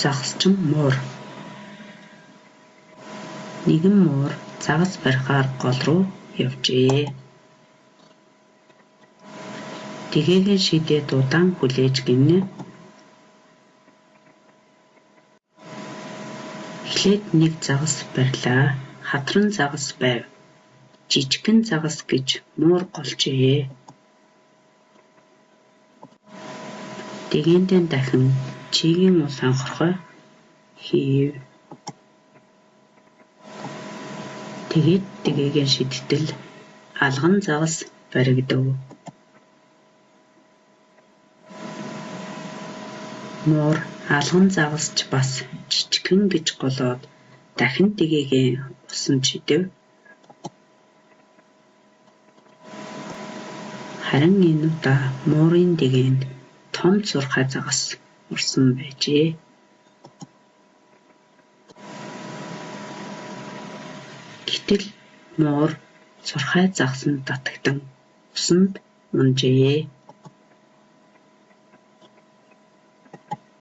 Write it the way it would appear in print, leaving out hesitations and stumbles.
загасчин муур. Нэгэн муур загас барихаар гол руу явжээ. Тэгээгээ шидээд удаан хүлээж гинэ. Эхлээд нэг загас барьлаа. Хатран загас байв. Жижигхэн загас гэж муур голжээ. Тэгээндээ дахин чигийн ус анхорхой хийв. Тэгээд тэгээгээ шидэтэл алган загас баригдав. Муур алган загасч бас жижигхэн гэж голоод дахин тэгээгээ усан шидэв. Харин энэ удаа муурын тэгээнд том зурхай загас урсан байжээ. Гэтэл муур зурхай загсанд татагдан усанд унжээ.